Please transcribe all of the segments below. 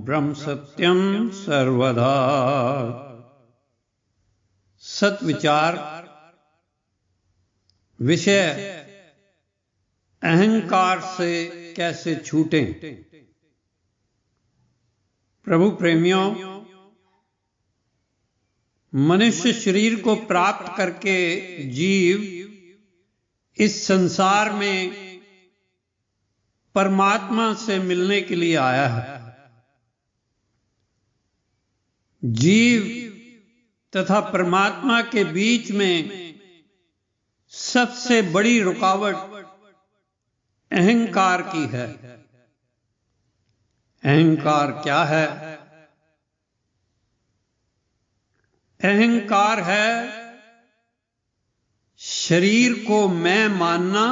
ब्रह्म सत्यम सर्वदा। सत विचार विषय अहंकार से कैसे छूटें। प्रभु प्रेमियों, मनुष्य शरीर को प्राप्त करके जीव इस संसार में परमात्मा से मिलने के लिए आया है। जीव तथा परमात्मा के बीच में सबसे बड़ी रुकावट अहंकार की है। अहंकार क्या है? अहंकार है शरीर को मैं मानना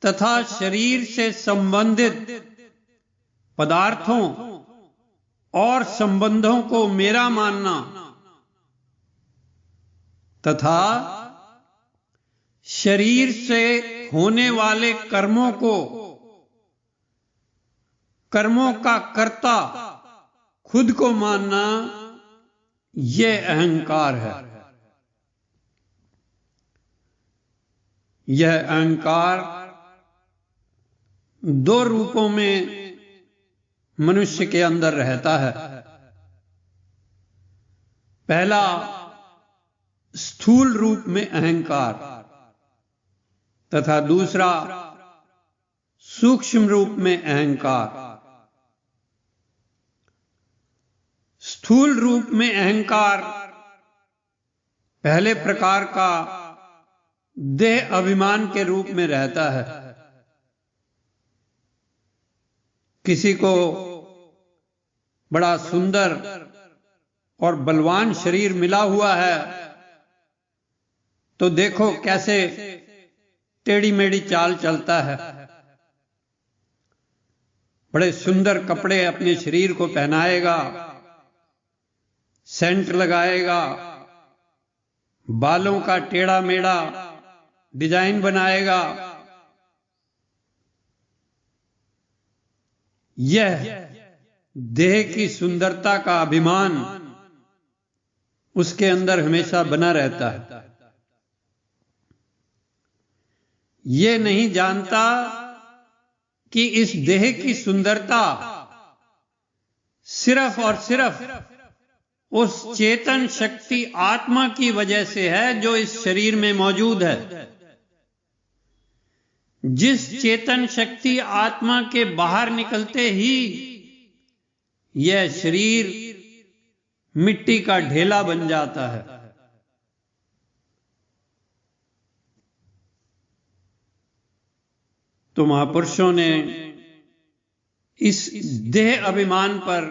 तथा शरीर से संबंधित पदार्थों और संबंधों को मेरा मानना तथा शरीर से होने वाले कर्मों का कर्ता खुद को मानना, यह अहंकार है। यह अहंकार दो रूपों में मनुष्य के अंदर रहता है। पहला स्थूल रूप में अहंकार तथा दूसरा सूक्ष्म रूप में अहंकार। स्थूल रूप में अहंकार पहले प्रकार का देह अभिमान के रूप में रहता है। किसी को बड़ा सुंदर और बलवान शरीर मिला हुआ है तो देखो कैसे टेढ़ी मेढ़ी चाल चलता है। बड़े सुंदर कपड़े अपने शरीर को पहनाएगा, सेंट लगाएगा, बालों का टेढ़ा मेढ़ा डिजाइन बनाएगा। यह देह की सुंदरता का अभिमान उसके अंदर हमेशा बना रहता है। यह नहीं जानता कि इस देह की सुंदरता सिर्फ और सिर्फ उस चेतन शक्ति आत्मा की वजह से है जो इस शरीर में मौजूद है। जिस चेतन शक्ति आत्मा के बाहर निकलते ही यह शरीर मिट्टी का ढेला बन जाता है। तो महापुरुषों ने इस देह अभिमान पर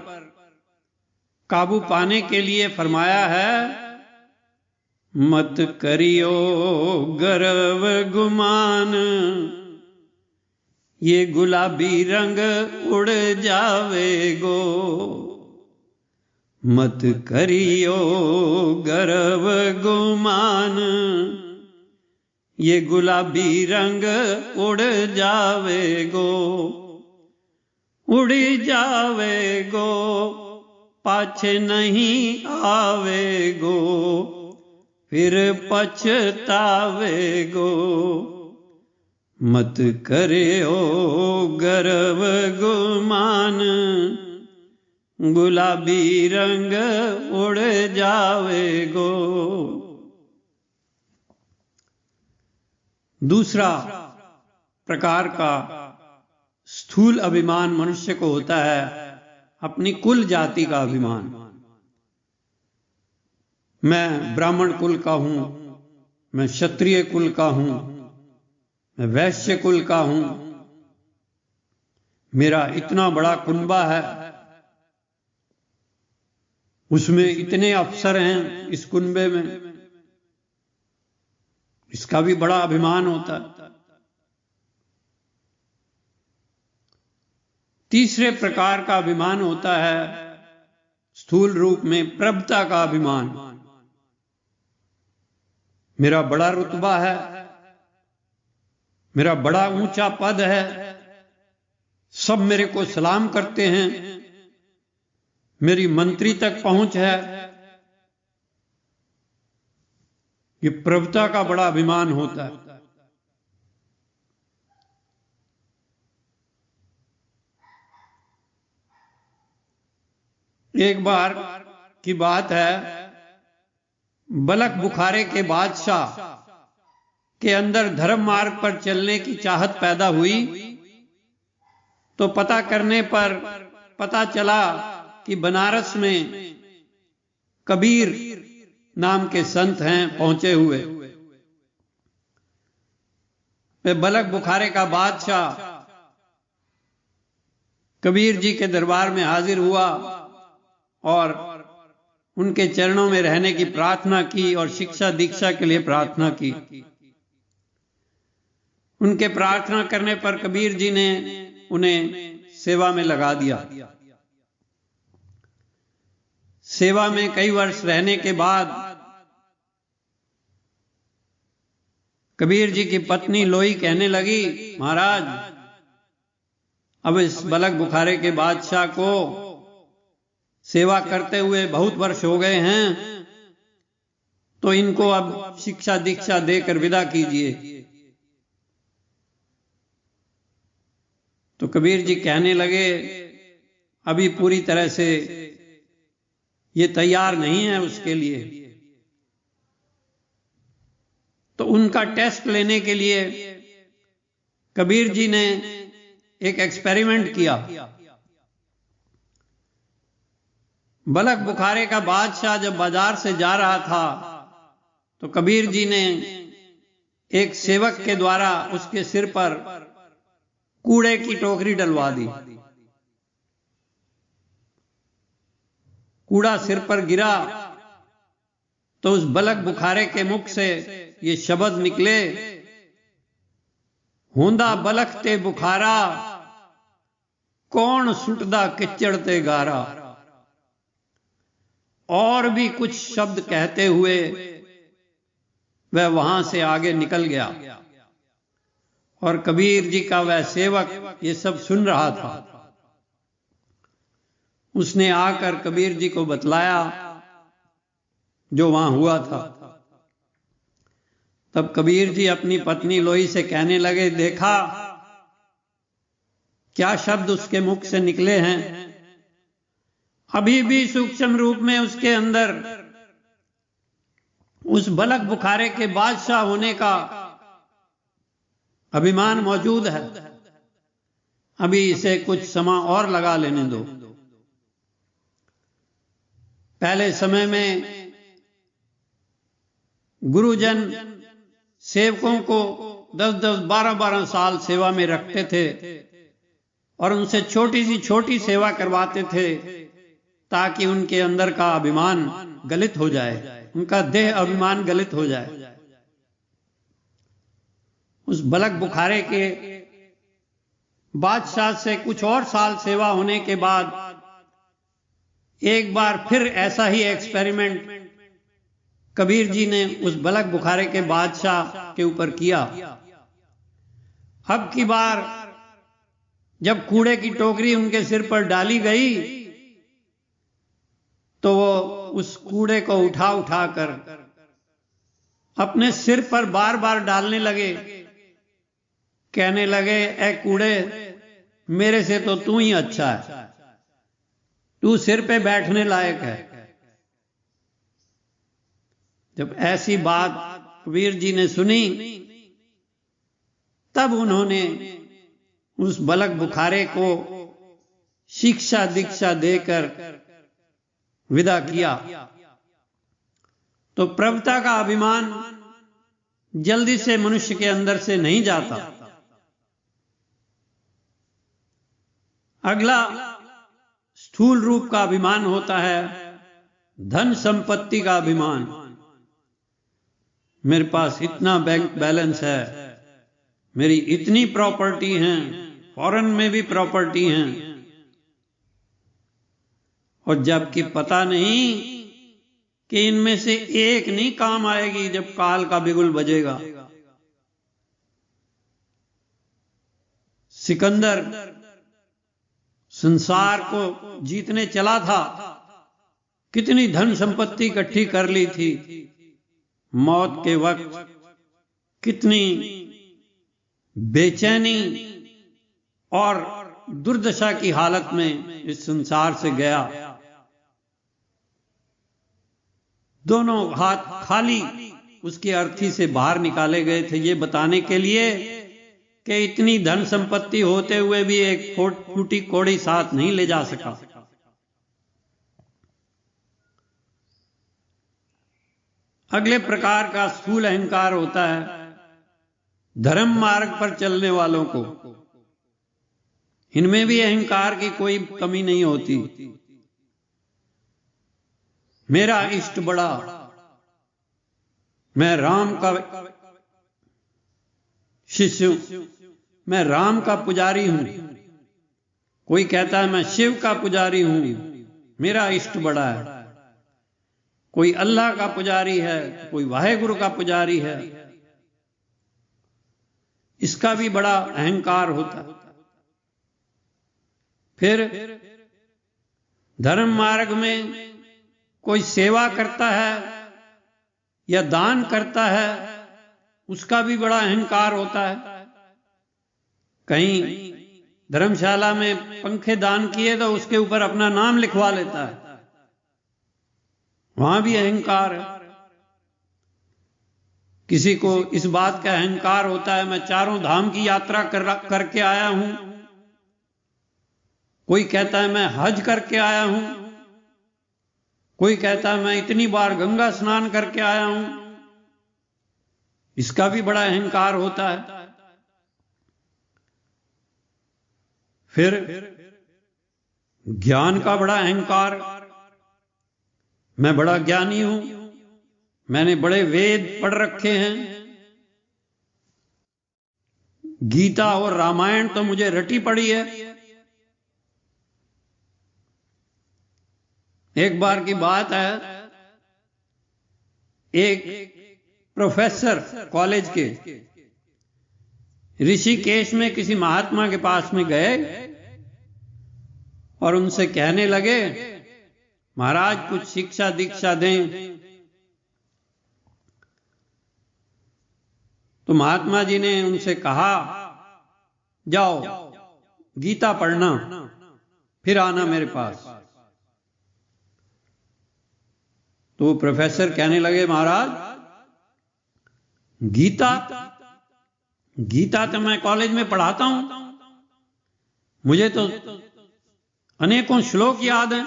काबू पाने के लिए फरमाया है, मत करियो गर्व गुमान, ये गुलाबी रंग उड़ जावेगो। मत करियो गर्व गुमान, ये गुलाबी रंग उड़ जावेगो। उड़ी जावेगो पाछे नहीं आवेगो, फिर पछतावेगो। मत करियो गर्व गुमान, गुलाबी रंग उड़ जावेगो। दूसरा प्रकार का स्थूल अभिमान मनुष्य को होता है अपनी कुल जाति का अभिमान। मैं ब्राह्मण कुल का हूं, मैं क्षत्रिय कुल का हूं, मैं वैश्य कुल का हूं, मेरा इतना बड़ा कुनबा है, उसमें इतने अफसर हैं इस कुनबे में। इसका भी बड़ा अभिमान होता है। तीसरे प्रकार का अभिमान होता है स्थूल रूप में प्रभुता का अभिमान। मेरा बड़ा रुतबा है, मेरा बड़ा ऊंचा पद है, सब मेरे को सलाम करते हैं, मेरी मंत्री तक पहुंच है। ये प्रभुता का बड़ा अभिमान होता है। एक बार की बात है, बलख बुखारे के बादशाह के अंदर धर्म मार्ग पर चलने की चाहत पैदा हुई, तो पता करने पर पता चला कि बनारस में कबीर नाम के संत हैं पहुंचे हुए। वे बलख बुखारे का बादशाह कबीर जी के दरबार में हाजिर हुआ और उनके चरणों में रहने की प्रार्थना की और शिक्षा दीक्षा के लिए प्रार्थना की। उनके प्रार्थना करने पर कबीर जी ने उन्हें सेवा में लगा दिया। सेवा में कई वर्ष रहने के बाद कबीर जी की पत्नी लोई कहने लगी, महाराज अब इस बलख बुखारे के बादशाह को सेवा करते हुए बहुत वर्ष हो गए हैं, तो इनको अब शिक्षा दीक्षा देकर विदा कीजिए। तो कबीर जी कहने लगे, अभी पूरी तरह से ये तैयार नहीं है उसके लिए। तो उनका टेस्ट लेने के लिए कबीर जी ने एक एक्सपेरिमेंट किया। बलख बुखारे का बादशाह जब बाजार से जा रहा था, तो कबीर जी ने एक सेवक के द्वारा उसके सिर पर कूड़े की टोकरी डलवा दी। कूड़ा सिर पर गिरा तो उस बलख बुखारे के मुख से ये शब्द निकले, होंदा बलख ते बुखारा, कौन सुटदा किचड़ ते गारा। और भी कुछ शब्द कहते हुए वह वहां से आगे निकल गया और कबीर जी का वह सेवक ये सब सुन रहा था। उसने आकर कबीर जी को बतलाया जो वहां हुआ था। तब कबीर जी अपनी पत्नी लोई से कहने लगे, देखा क्या शब्द उसके मुख से निकले हैं। अभी भी सूक्ष्म रूप में उसके अंदर उस बलख बुखारे के बादशाह होने का अभिमान मौजूद है। अभी इसे कुछ समय और लगा लेने दो। पहले समय में गुरुजन सेवकों को 10-10, 12-12 साल सेवा में रखते थे और उनसे छोटी सी छोटी सेवा करवाते थे ताकि उनके अंदर का अभिमान गलित हो जाए, उनका देह अभिमान गलित हो जाए। उस बलख बुखारे के बादशाह से कुछ और साल सेवा होने के बाद एक बार फिर ऐसा ही एक्सपेरिमेंट कबीर जी ने उस बलख बुखारे के बादशाह के ऊपर किया। अब की बार जब कूड़े की टोकरी उनके सिर पर डाली गई तो वो उस कूड़े को उठा उठाकर अपने सिर पर बार बार डालने लगे। कहने लगे, ए कूड़े, मेरे से तो तू ही अच्छा है, तू सिर पे बैठने लायक है। जब ऐसी बात कबीर जी ने सुनी तब उन्होंने उस बलख बुखारे को शिक्षा दीक्षा देकर विदा किया। तो प्रभुता का अभिमान जल्दी से मनुष्य के अंदर से नहीं जाता। अगला स्थूल रूप का अभिमान होता है धन संपत्ति का अभिमान। मेरे पास इतना बैंक बैलेंस है, मेरी इतनी प्रॉपर्टी हैं, फॉरेन में भी प्रॉपर्टी हैं, और जबकि पता नहीं कि इनमें से एक नहीं काम आएगी जब काल का बिगुल बजेगा। सिकंदर संसार को जीतने चला था, कितनी धन संपत्ति इकट्ठी कर ली थी, मौत के वक्त कितनी बेचैनी और दुर्दशा की हालत में इस संसार से गया। दोनों हाथ खाली उसकी अर्थी से बाहर निकाले गए थे, ये बताने के लिए कि इतनी धन संपत्ति होते हुए भी एक फूटी कौड़ी साथ नहीं ले जा सका। अगले प्रकार का स्थूल अहंकार होता है धर्म मार्ग पर चलने वालों को। इनमें भी अहंकार की कोई कमी नहीं होती। मेरा इष्ट बड़ा, मैं राम का शिष्य हूं, मैं राम का पुजारी हूं। कोई कहता है मैं शिव का पुजारी हूं, मेरा इष्ट बड़ा है। कोई अल्लाह का पुजारी है, कोई वाहेगुरु का पुजारी है। इसका भी बड़ा अहंकार होता है। फिर धर्म मार्ग में कोई सेवा करता है या दान करता है, उसका भी बड़ा अहंकार होता है। कहीं धर्मशाला में पंखे दान किए तो उसके ऊपर अपना नाम लिखवा लेता है, वहां भी अहंकार है। किसी को इस बात का अहंकार होता है मैं चारों धाम की यात्रा करके आया हूं। कोई कहता है मैं हज करके आया हूं। कोई कहता है मैं इतनी बार गंगा स्नान करके आया हूं। इसका भी बड़ा अहंकार होता है। फिर ज्ञान का बड़ा अहंकार, मैं बड़ा ज्ञानी हूं, मैंने बड़े वेद पढ़ रखे हैं, गीता और रामायण तो मुझे रटी पड़ी है। एक बार की बात है, एक प्रोफेसर कॉलेज के ऋषिकेश में किसी महात्मा के पास में गए और उनसे कहने लगे महाराज कुछ शिक्षा दीक्षा दें। तो महात्मा जी ने उनसे कहा जाओ गीता पढ़ना, फिर आना मेरे पास। तो प्रोफेसर कहने लगे महाराज गीता तो मैं कॉलेज में पढ़ाता हूं, मुझे तो अनेकों श्लोक याद हैं,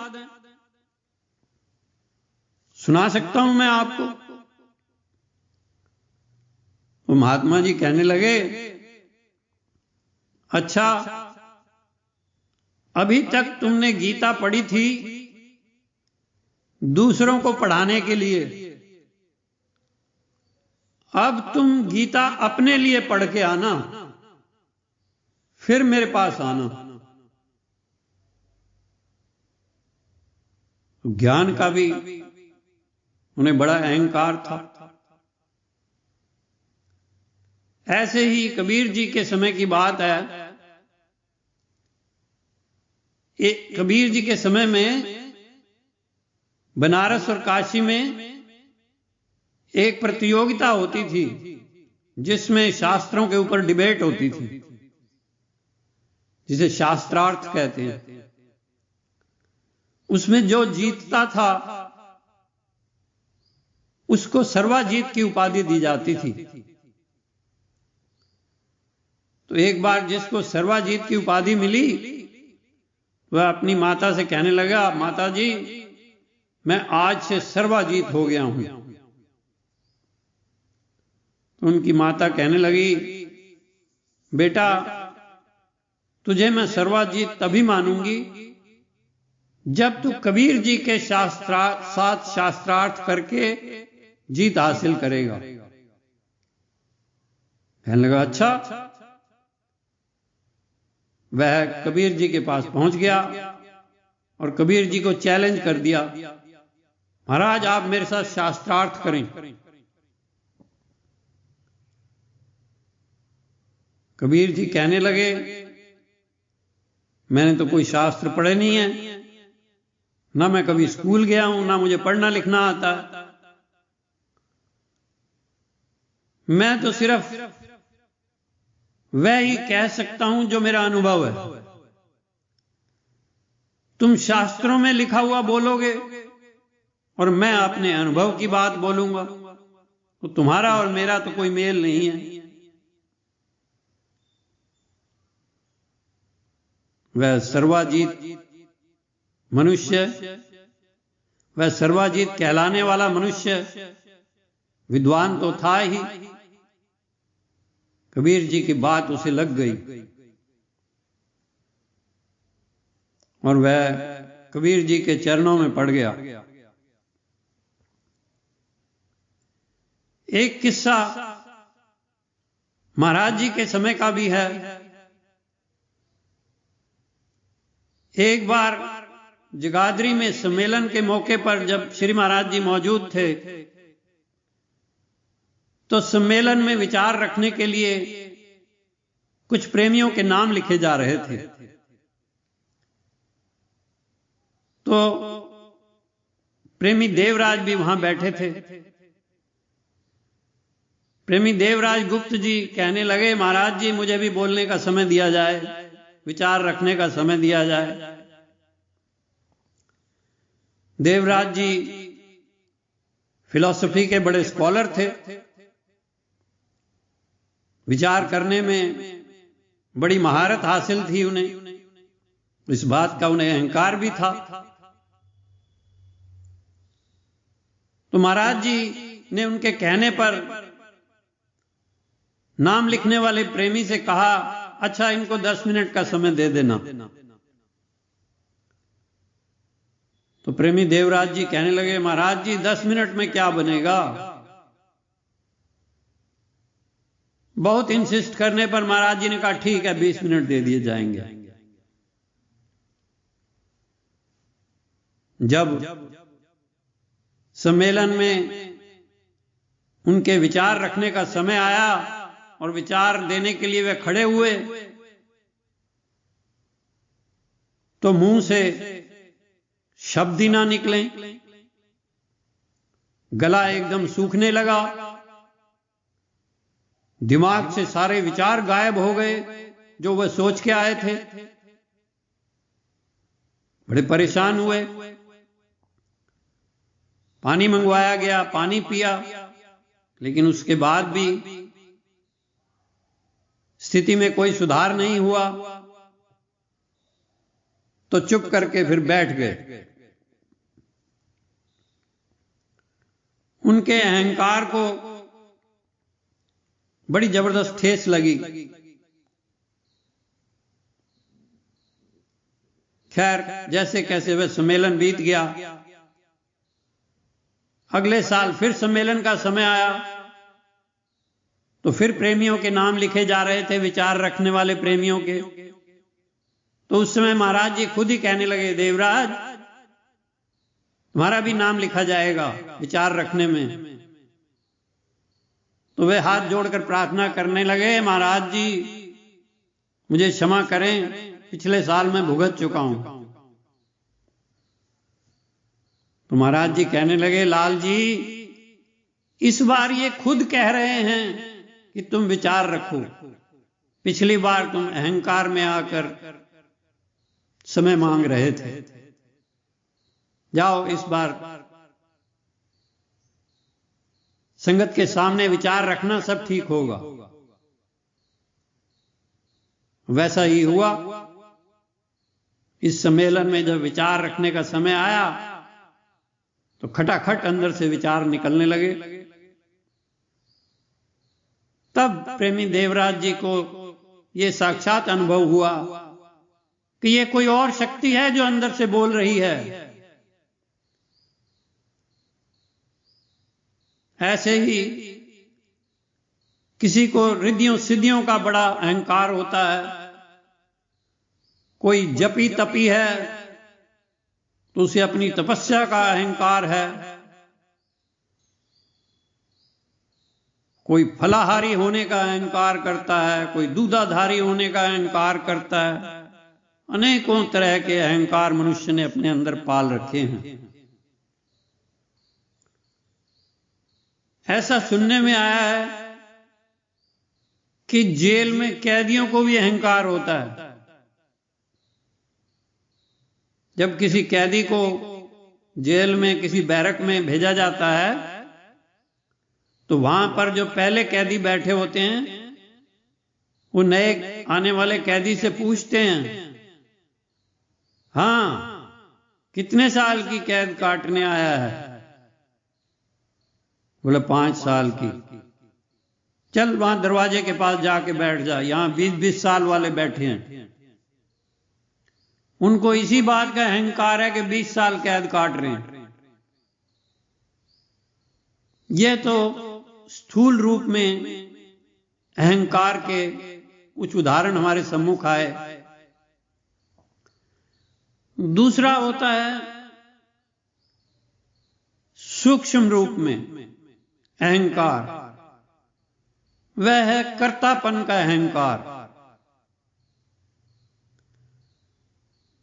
सुना सकता हूं मैं आपको। तो महात्मा जी कहने लगे अच्छा, अभी तक तुमने गीता पढ़ी थी दूसरों को पढ़ाने के लिए, अब तुम गीता अपने लिए पढ़ के आना, फिर मेरे पास आना। ज्ञान का भी उन्हें बड़ा अहंकार था। ऐसे ही कबीर जी के समय की बात है। कबीर जी के समय में बनारस और काशी में एक प्रतियोगिता होती थी जिसमें शास्त्रों के ऊपर डिबेट होती थी, जिसे शास्त्रार्थ कहते हैं। उसमें जो जीतता था उसको सर्वाजीत की उपाधि दी जाती थी। तो एक बार जिसको सर्वाजीत की उपाधि मिली वह अपनी माता से कहने लगा माता जी मैं आज से सर्वाजीत हो गया हूं। तो उनकी माता कहने लगी बेटा तुझे मैं सर्वाजीत तभी मानूंगी जब तू कबीर जी के साथ शास्त्रार्थ करके जीत हासिल करेगा। कहने लगा अच्छा। वह कबीर जी के पास पहुंच गया और कबीर जी को चैलेंज कर दिया महाराज आप मेरे साथ शास्त्रार्थ करें। कबीर जी कहने लगे मैंने तो कोई शास्त्र पढ़े नहीं है, ना मैं कभी स्कूल गया हूं, ना मुझे पढ़ना लिखना आता। मैं तो सिर्फ वह ही कह सकता हूं जो मेरा अनुभव है। तुम शास्त्रों में लिखा हुआ बोलोगे और मैं अपने अनुभव की बात बोलूंगा, तो तुम्हारा और मेरा तो कोई मेल नहीं है। वह सर्वाजीत मनुष्य, वह सर्वाजीत कहलाने वाला मनुष्य विद्वान तो था ही। कबीर जी की बात उसे लग गई और वह कबीर जी के चरणों में पड़ गया। एक किस्सा महाराज जी के समय का भी है। एक बार जगाधरी में सम्मेलन के मौके पर जब श्री महाराज जी मौजूद थे, तो सम्मेलन में विचार रखने के लिए कुछ प्रेमियों के नाम लिखे जा रहे थे। तो प्रेमी देवराज भी वहां बैठे थे। प्रेमी देवराज गुप्त जी कहने लगे, महाराज जी मुझे भी बोलने का समय दिया जाए, विचार रखने का समय दिया जाए। देवराज जी फिलॉसफी के बड़े स्कॉलर थे, विचार करने में बड़ी महारत हासिल थी उन्हें, इस बात का उन्हें अहंकार भी था। तो महाराज जी ने उनके कहने पर नाम लिखने वाले प्रेमी से कहा, अच्छा इनको 10 मिनट का समय दे देना। तो प्रेमी देवराज जी कहने लगे, महाराज जी 10 मिनट में क्या बनेगा। बहुत इंसिस्ट करने पर महाराज जी ने कहा, ठीक है 20 मिनट दे दिए जाएंगे। जब सम्मेलन में उनके विचार रखने का समय आया और विचार देने के लिए वे खड़े हुए, तो मुंह से शब्द ही ना निकले, गला एकदम सूखने लगा, दिमाग से सारे विचार गायब हो गए जो वह सोच के आए थे। बड़े परेशान हुए। पानी मंगवाया गया, पानी पिया, लेकिन उसके बाद भी स्थिति में कोई सुधार नहीं हुआ। तो चुप करके फिर बैठ गए। उनके अहंकार को बड़ी जबरदस्त ठेस लगी। खैर जैसे कैसे वह सम्मेलन बीत गया। अगले साल फिर सम्मेलन का समय आया, तो फिर प्रेमियों के नाम लिखे जा रहे थे, विचार रखने वाले प्रेमियों के। तो उस समय महाराज जी खुद ही कहने लगे, देवराज तुम्हारा भी नाम लिखा जाएगा विचार रखने में। तो वे हाथ जोड़कर प्रार्थना करने लगे, महाराज जी मुझे क्षमा करें, पिछले साल मैं भुगत चुका हूं। तो महाराज जी कहने लगे, लाल जी इस बार ये खुद कह रहे हैं कि तुम विचार रखो, पिछली बार तुम अहंकार में आकर समय मांग रहे थे। जाओ इस बार संगत के सामने विचार रखना, सब ठीक होगा। वैसा ही हुआ। इस सम्मेलन में जब विचार रखने का समय आया, तो खटाखट अंदर से विचार निकलने लगे। तब प्रेमी देवराज जी को यह साक्षात अनुभव हुआ कि यह कोई और शक्ति है जो अंदर से बोल रही है। ऐसे ही किसी को रिद्धियों सिद्धियों का बड़ा अहंकार होता है। कोई जपी तपी है तो उसे अपनी तपस्या का अहंकार है। कोई फलाहारी होने का अहंकार करता है, कोई दूधाधारी होने का अहंकार करता है, अनेकों तरह के अहंकार मनुष्य ने अपने अंदर पाल रखे हैं। ऐसा सुनने में आया है कि जेल में कैदियों को भी अहंकार होता है। जब किसी कैदी को जेल में किसी बैरक में भेजा जाता है तो वहां पर जो पहले कैदी बैठे होते हैं वो नए आने वाले कैदी से पूछते हैं, हां कितने साल की कैद काटने आया है? बोले 5 साल की। चल वहां दरवाजे के पास जाके बैठ जा, यहां 20-20 साल वाले बैठे हैं। उनको इसी बात का अहंकार है कि 20 साल कैद काट रहे हैं। यह तो स्थूल रूप में अहंकार के कुछ उदाहरण हमारे सम्मुख आए। दूसरा होता है सूक्ष्म रूप में अहंकार, वह है कर्तापन का अहंकार।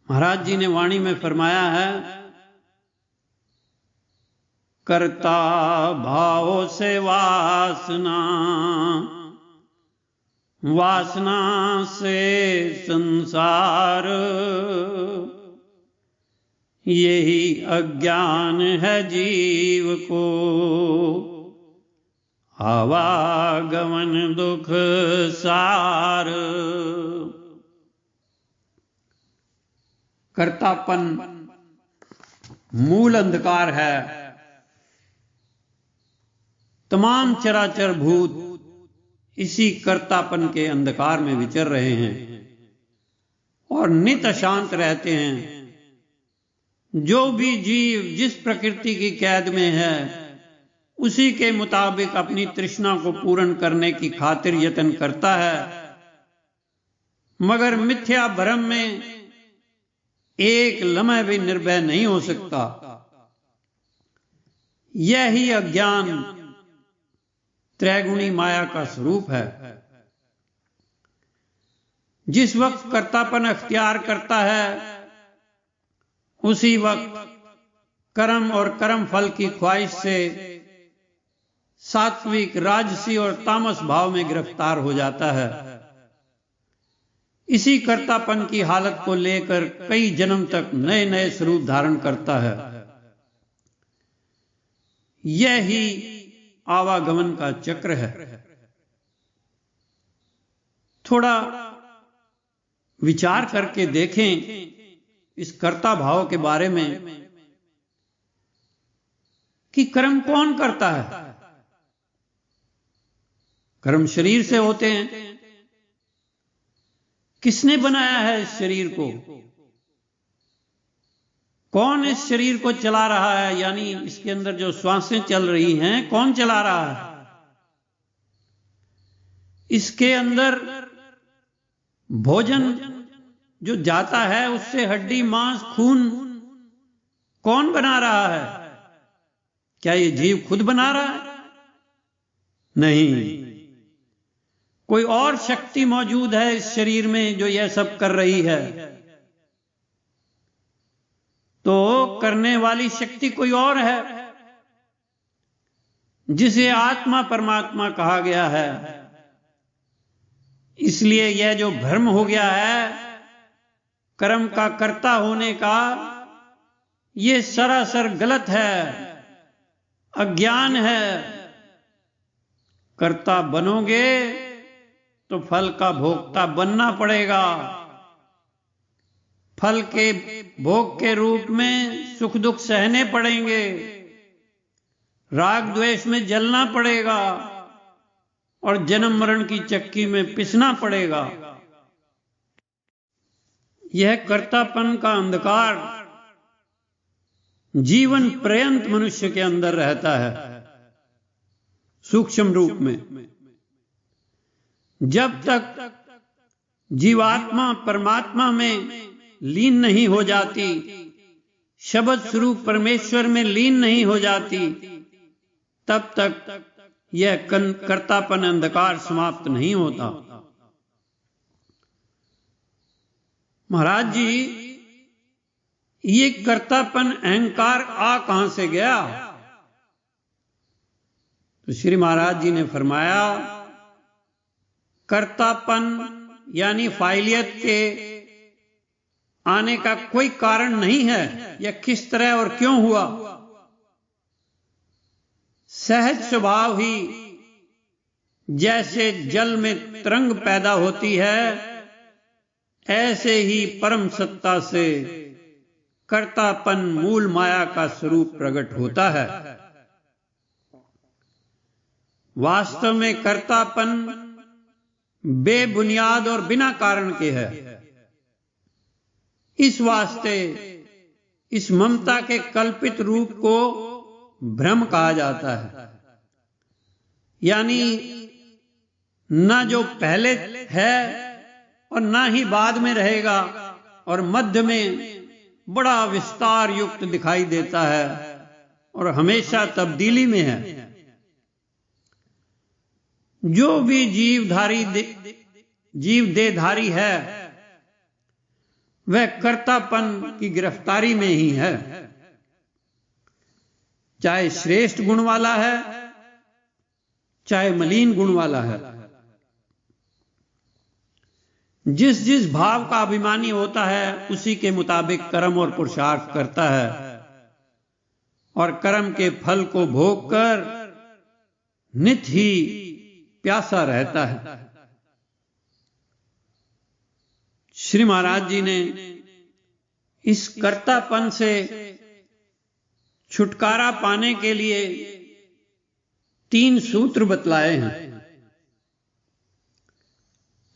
महाराज जी ने वाणी में फरमाया है, कर्ता भाव से वासना, वासना से संसार, यही अज्ञान है जीव को, आवागमन दुख सार। कर्तापन मूल अंधकार है। तमाम चराचर भूत इसी कर्तापन के अंधकार में विचर रहे हैं और नित अशांत रहते हैं। जो भी जीव जिस प्रकृति की कैद में है उसी के मुताबिक अपनी तृष्णा को पूर्ण करने की खातिर यत्न करता है, मगर मिथ्या भ्रम में एक लम्हे भी निर्भय नहीं हो सकता। यही अज्ञान त्रैगुणी माया का स्वरूप है। जिस वक्त कर्तापन अख्तियार करता है उसी वक्त कर्म और कर्म फल की ख्वाहिश से सात्विक, राजसी और तामस भाव में गिरफ्तार हो जाता है। इसी कर्तापन की हालत को लेकर कई जन्म तक नए नए स्वरूप धारण करता है। यही आवागमन का चक्र है। थोड़ा विचार करके देखें इस कर्ता भाव के बारे में कि कर्म कौन करता है। कर्म शरीर से होते हैं। किसने बनाया है इस शरीर को? कौन इस शरीर को चला रहा है? यानी इसके अंदर जो श्वासें चल रही हैं, कौन चला रहा है? इसके अंदर भोजन जो जाता है उससे हड्डी, मांस, खून कौन बना रहा है? क्या ये जीव खुद बना रहा है? नहीं, कोई और शक्ति मौजूद है इस शरीर में जो यह सब कर रही है। तो करने वाली शक्ति कोई और है जिसे आत्मा परमात्मा कहा गया है। इसलिए यह जो भ्रम हो गया है कर्म का कर्ता होने का, यह सरासर गलत है, अज्ञान है। कर्ता बनोगे तो फल का भोक्ता बनना पड़ेगा। फल के भोग के रूप में सुख दुख सहने पड़ेंगे, राग द्वेष में जलना पड़ेगा और जन्म मरण की चक्की में पिसना पड़ेगा। यह कर्तापन का अंधकार जीवन पर्यंत मनुष्य के अंदर रहता है सूक्ष्म रूप में। जब तक जीवात्मा परमात्मा में लीन नहीं हो जाती, शब्द स्वरूप परमेश्वर में लीन नहीं हो जाती, तब तक यह कर्तापन अंधकार समाप्त नहीं होता। महाराज जी, ये कर्तापन अहंकार कहां से गया? तो श्री महाराज जी ने फरमाया, कर्तापन यानी फाइलियत के आने का कोई कारण नहीं है। यह किस तरह और क्यों हुआ? सहज स्वभाव ही जैसे जल में तरंग पैदा होती है, ऐसे ही परम सत्ता से कर्तापन मूल माया का स्वरूप प्रकट होता है। वास्तव में कर्तापन बेबुनियाद और बिना कारण के है। इस वास्ते इस ममता के कल्पित रूप को भ्रम कहा जाता है, यानी न जो पहले है और न ही बाद में रहेगा, और मध्य में बड़ा विस्तार युक्त दिखाई देता है और हमेशा तब्दीली में है। जो भी जीव देहधारी है, वह कर्तापन की गिरफ्तारी में ही है, चाहे श्रेष्ठ गुण वाला है, चाहे मलिन गुण वाला है। जिस जिस भाव का अभिमानी होता है, उसी के मुताबिक कर्म और पुरुषार्थ करता है, और कर्म के फल को भोग कर नित ही प्यासा रहता है। श्री महाराज जी ने इस कर्तापन से छुटकारा पाने के लिए 3 सूत्र बतलाए हैं।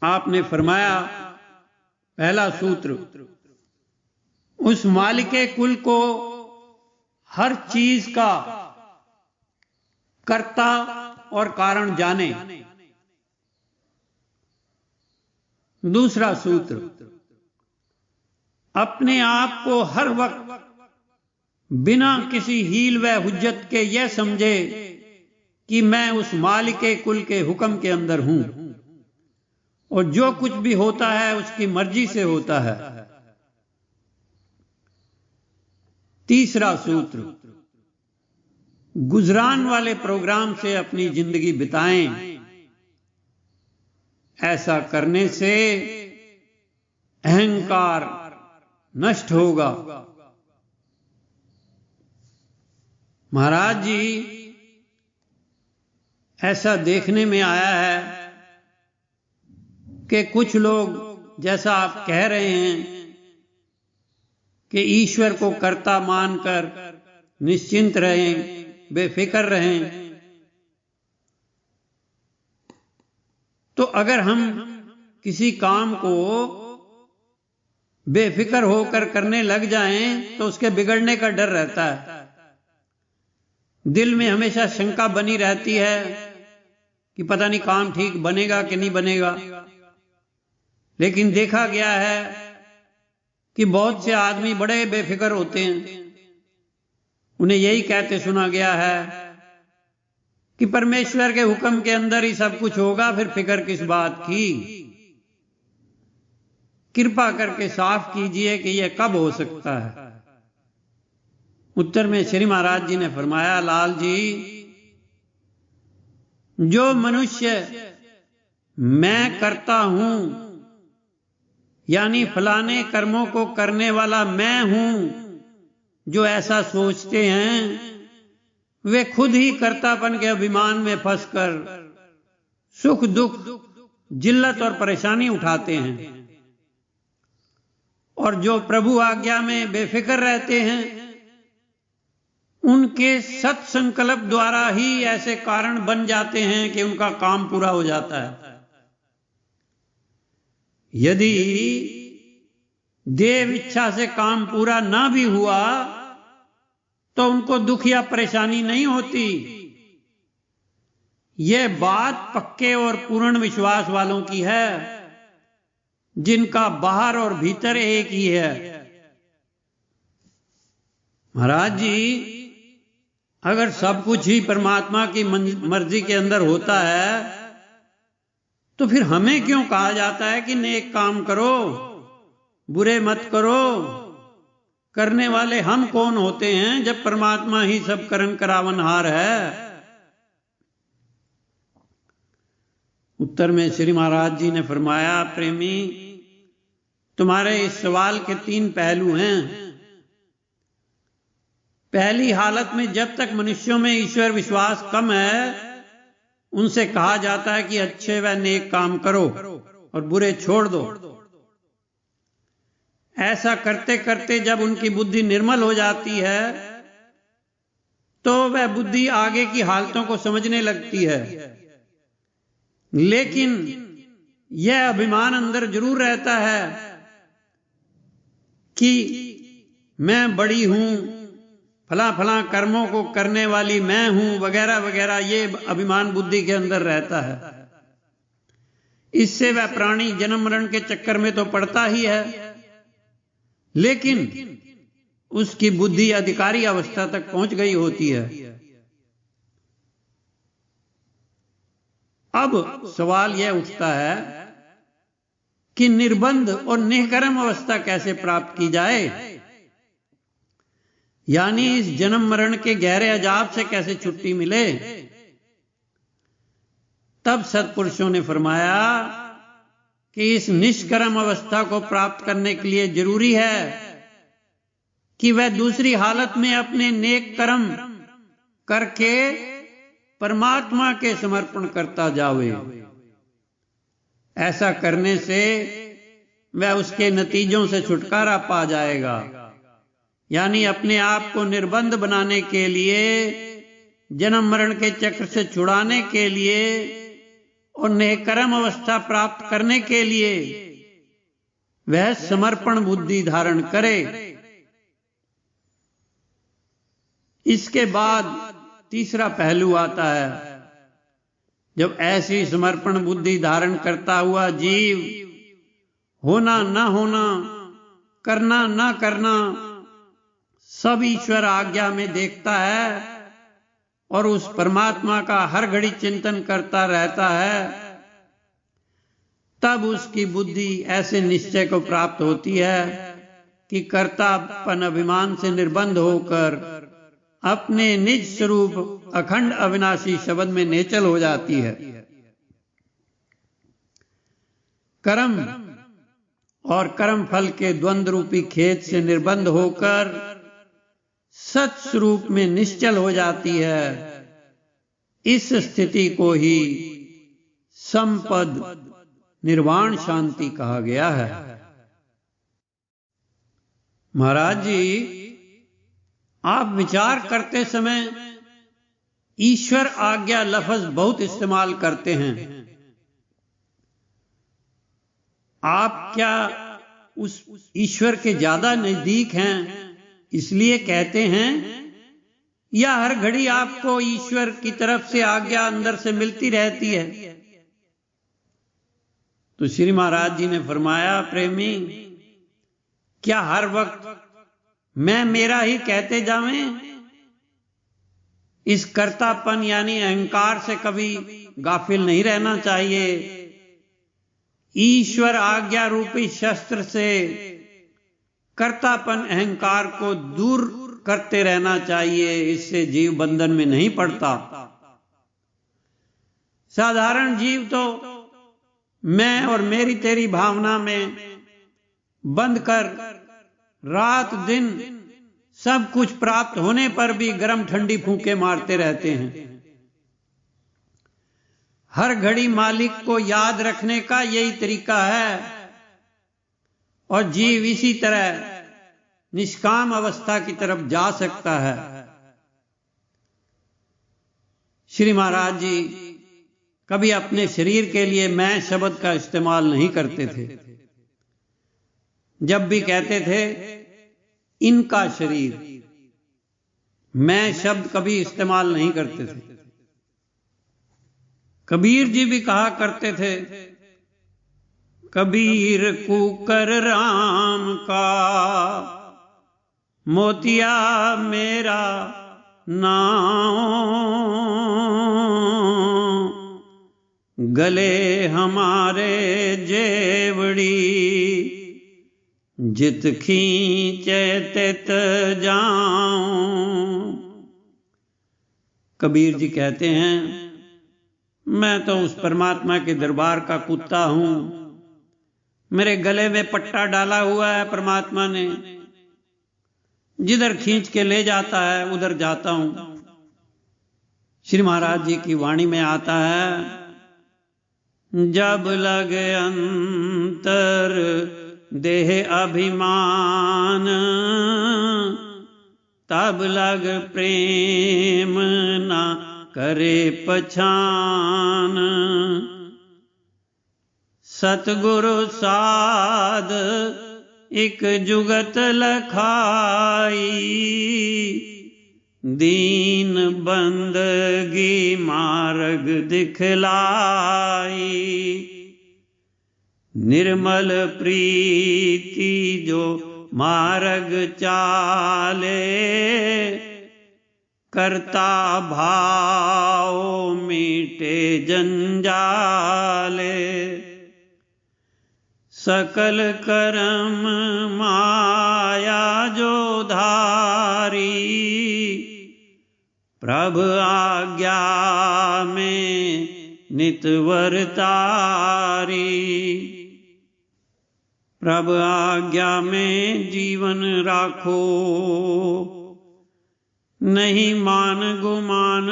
आपने फरमाया, पहला सूत्र, उस मालिके कुल को हर चीज का कर्ता और कारण जाने। दूसरा सूत्र, अपने आप को हर वक्त बिना किसी हील व हुज्जत के यह समझे कि मैं उस मालिके कुल के हुक्म के अंदर हूं और जो कुछ भी होता है उसकी मर्जी से होता है। तीसरा सूत्र, गुजरान वाले प्रोग्राम से अपनी जिंदगी बिताएं। ऐसा करने से अहंकार नष्ट होगा। महाराज जी, ऐसा देखने में आया है कि कुछ लोग, जैसा आप कह रहे हैं कि ईश्वर को कर्ता मानकर निश्चिंत रहें, बेफिक्र रहें, तो अगर हम किसी काम को बेफिक्र होकर करने लग जाएं तो उसके बिगड़ने का डर रहता है। दिल में हमेशा शंका बनी रहती है कि पता नहीं काम ठीक बनेगा कि नहीं बनेगा। लेकिन देखा गया है कि बहुत से आदमी बड़े बेफिक्र होते हैं। उन्हें यही कहते सुना गया है कि परमेश्वर के हुक्म के अंदर ही सब कुछ होगा, फिर फिक्र किस बात की। कृपा करके साफ कीजिए कि यह कब हो सकता है। उत्तर में श्री महाराज जी ने फरमाया, लाल जी, जो मनुष्य मैं करता हूं यानी फलाने कर्मों को करने वाला मैं हूं, जो ऐसा सोचते हैं, वे खुद ही कर्तापन के अभिमान में फंसकर सुख दुख, जिल्लत और परेशानी उठाते हैं। और जो प्रभु आज्ञा में बेफिक्र रहते हैं, उनके सत्संकल्प द्वारा ही ऐसे कारण बन जाते हैं कि उनका काम पूरा हो जाता है। यदि देव इच्छा से काम पूरा ना भी हुआ तो उनको दुख या परेशानी नहीं होती। यह बात पक्के और पूर्ण विश्वास वालों की है, जिनका बाहर और भीतर एक ही है। महाराज जी, अगर सब कुछ ही परमात्मा की मर्जी के अंदर होता है तो फिर हमें क्यों कहा जाता है कि नेक काम करो? बुरे मत करो। करने वाले हम कौन होते हैं जब परमात्मा ही सब करन करावनहार है। उत्तर में श्री महाराज जी ने फरमाया, प्रेमी, तुम्हारे इस सवाल के 3 पहलू हैं। पहली हालत में जब तक मनुष्यों में ईश्वर विश्वास कम है, उनसे कहा जाता है कि अच्छे व नेक काम करो और बुरे छोड़ दो। ऐसा करते करते जब उनकी बुद्धि निर्मल हो जाती है तो वह बुद्धि आगे की हालतों को समझने लगती है। लेकिन यह अभिमान अंदर जरूर रहता है कि मैं बड़ी हूं, फला फला कर्मों को करने वाली मैं हूं, वगैरह वगैरह, ये अभिमान बुद्धि के अंदर रहता है। इससे वह प्राणी जन्म मरण के चक्कर में तो पड़ता ही है, लेकिन उसकी बुद्धि अधिकारी अवस्था तक पहुंच गई होती है। अब सवाल यह उठता है कि निर्बंध और निष्कर्म अवस्था कैसे प्राप्त की जाए, यानी इस जन्म मरण के गहरे अजाब से कैसे छुट्टी मिले। तब सत्पुरुषों ने फरमाया कि इस निष्कर्म अवस्था को प्राप्त करने के लिए जरूरी है कि वह दूसरी हालत में अपने नेक कर्म करके परमात्मा के समर्पण करता जावे। ऐसा करने से वह उसके नतीजों से छुटकारा पा जाएगा, यानी अपने आप को निर्बंध बनाने के लिए, जन्म मरण के चक्र से छुड़ाने के लिए और नेकर्म अवस्था प्राप्त करने के लिए वह समर्पण बुद्धि धारण करे। इसके बाद तीसरा पहलू आता है। जब ऐसी समर्पण बुद्धि धारण करता हुआ जीव होना न होना, करना न करना सब ईश्वर आज्ञा में देखता है और उस परमात्मा का हर घड़ी चिंतन करता रहता है, तब उसकी बुद्धि ऐसे निश्चय को प्राप्त होती है कि कर्तापन अभिमान से निर्बंध होकर अपने निज स्वरूप अखंड अविनाशी शब्द में नेचल हो जाती है। कर्म और कर्म फल के द्वंद्व रूपी खेत से निर्बंध होकर सत स्वरूप में निश्चल हो जाती है। इस स्थिति को ही संपद निर्वाण शांति कहा गया है। महाराज जी, आप विचार करते समय ईश्वर आज्ञा लफ्ज बहुत इस्तेमाल करते हैं। आप क्या उस ईश्वर के ज्यादा नजदीक हैं इसलिए कहते हैं, या हर घड़ी आपको ईश्वर की तरफ से आज्ञा अंदर से मिलती रहती है? तो श्री महाराज जी ने फरमाया, प्रेमी, क्या हर वक्त मैं मेरा ही कहते जावें? इस कर्तापन यानी अहंकार से कभी गाफिल नहीं रहना चाहिए। ईश्वर आज्ञा रूपी शस्त्र से कर्तापन अहंकार को दूर करते रहना चाहिए, इससे जीव बंधन में नहीं पड़ता। साधारण जीव तो मैं और मेरी तेरी भावना में बंद कर रात दिन सब कुछ प्राप्त होने पर भी गर्म ठंडी फूंके मारते रहते हैं। हर घड़ी मालिक को याद रखने का यही तरीका है और जीव इसी तरह निष्काम अवस्था की तरफ जा सकता है। श्री महाराज जी कभी अपने शरीर के लिए मैं शब्द का इस्तेमाल नहीं करते थे। जब भी कहते थे इनका शरीर, मैं शब्द कभी इस्तेमाल नहीं करते थे। कबीर जी भी कहा करते थे, कबीर कुकर राम का मोतिया मेरा नाम, गले हमारे जेवड़ी जित खींचे तित जाऊं। कबीर जी कहते हैं, मैं तो उस परमात्मा के दरबार का कुत्ता हूं। मेरे गले में पट्टा डाला हुआ है परमात्मा ने, जिधर खींच के ले जाता है उधर जाता हूं। श्री महाराज जी की वाणी में आता है, जब लगे अंतर देह अभिमान, तब लग प्रेम ना करे पछान। सतगुरु साध एक जुगत लखाई, दीन बंदगी मार्ग दिखलाई। निर्मल प्रीति जो मार्ग चाले, करता भाव मीटे जंजाले। सकल कर्म माया जो धारी, प्रभु आज्ञा में नित वर्तारी। प्रभु आज्ञा में जीवन राखो, नहीं मान गुमान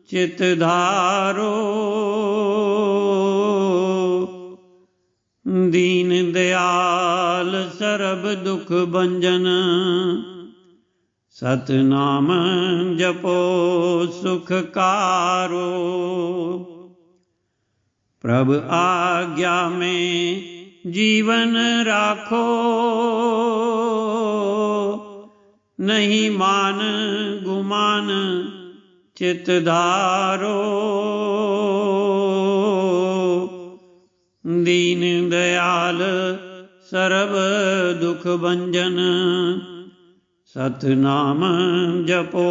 चित धारो। दीन दयाल सर्ब दुख भंजन, सतनाम जपो सुख कारो। प्रभु आज्ञा में जीवन राखो, नहीं मान गुमान चित धारो। दीन दयाल सर्व दुख भंजन, सतनाम जपो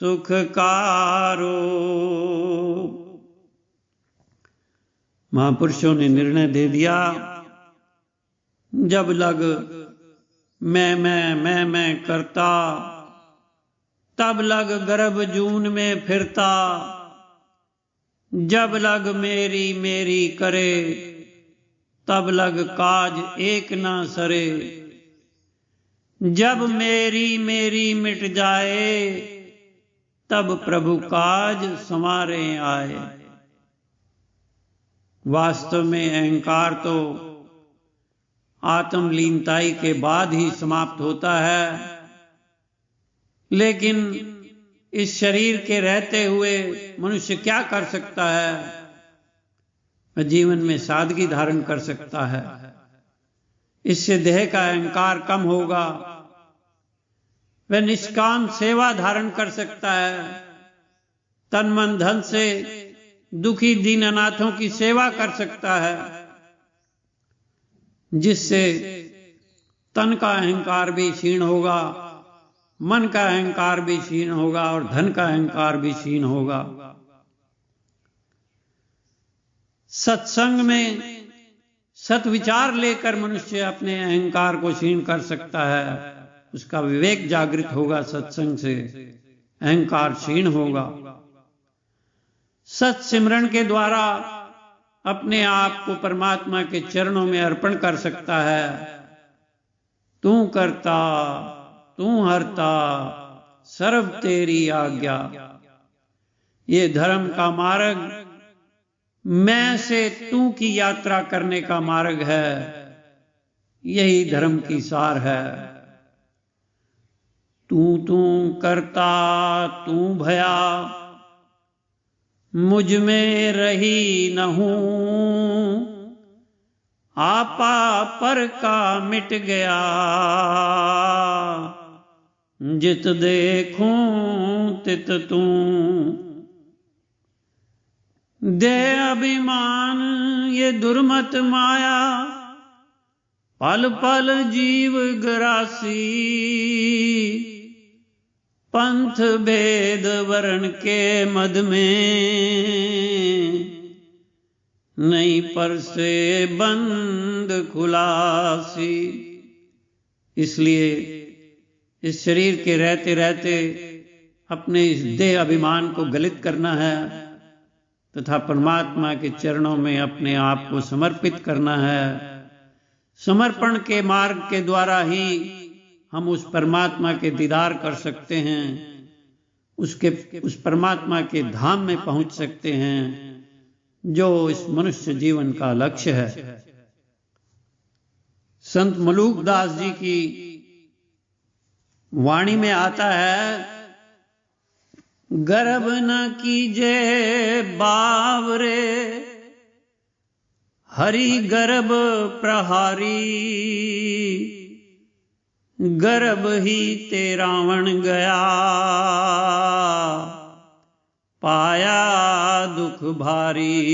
सुख कारो। महापुरुषों ने निर्णय दे दिया, जब लग मैं करता, तब लग गर्भ जून में फिरता। जब लग मेरी मेरी करे, तब लग काज एक ना सरे। जब मेरी मेरी मिट जाए, तब प्रभु काज संवारे आए। वास्तव में अहंकार तो आत्मलीनताई के बाद ही समाप्त होता है, लेकिन इस शरीर के रहते हुए मनुष्य क्या कर सकता है? वह जीवन में सादगी धारण कर सकता है। इससे देह का अहंकार कम होगा। वह निष्काम सेवा धारण कर सकता है। तन मन धन से दुखी दीन अनाथों की सेवा कर सकता है, जिससे तन का अहंकार भी क्षीण होगा, मन का अहंकार भी क्षीण होगा और धन का अहंकार भी क्षीण होगा। सत्संग में सत्विचार लेकर मनुष्य अपने अहंकार को क्षीण कर सकता है। उसका विवेक जागृत होगा, सत्संग से अहंकार क्षीण होगा। सत सिमरन के द्वारा अपने आप को परमात्मा के चरणों में अर्पण कर सकता है। तू करता तू हरता सर्व तेरी आज्ञा। ये धर्म का मार्ग मैं से तू की यात्रा करने का मार्ग है। यही धर्म की सार है। तू तू करता तू भया, मुझ में रही न हूं। आपा पर का मिट गया, जित देखूं तित तू। दे अभिमान ये दुर्मत माया, पल पल जीव ग्रासी। पंथ भेद वर्ण के मद में, नहीं पर से बंद खुलासी। इसलिए इस शरीर के रहते रहते अपने इस देह अभिमान को गलित करना है तथा परमात्मा के चरणों में अपने आप को समर्पित करना है। समर्पण के मार्ग के द्वारा ही हम उस परमात्मा के दीदार कर सकते हैं, उस परमात्मा के धाम में पहुंच सकते हैं जो इस मनुष्य जीवन का लक्ष्य है। संत मलूकदास जी की वाणी में आता है, गर्भ न कीजे बावरे हरि गर्भ प्रहारी, गर्भ ही ते रावण गया पाया दुख भारी।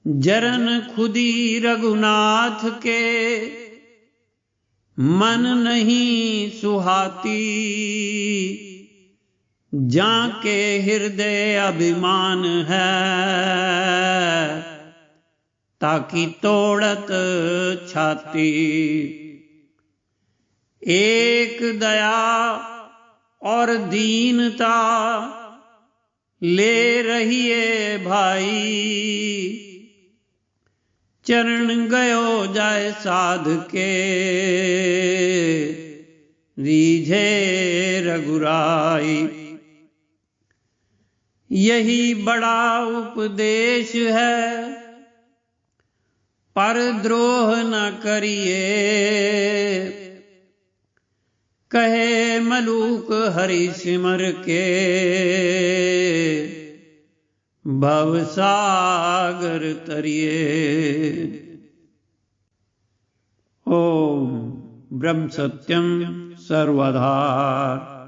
जरन खुदी रघुनाथ के मन नहीं सुहाती, जाके हृदय अभिमान है ताकि तोड़त छाती। एक दया और दीनता ले रहिए भाई, चरण गयो जाय साध के रीझे रघुराई। यही बड़ा उपदेश है पर द्रोह न करिए, कहे मलूक हरि सिमर के भवसागर तरिए। ओम ब्रह्म सत्यम सर्वधार।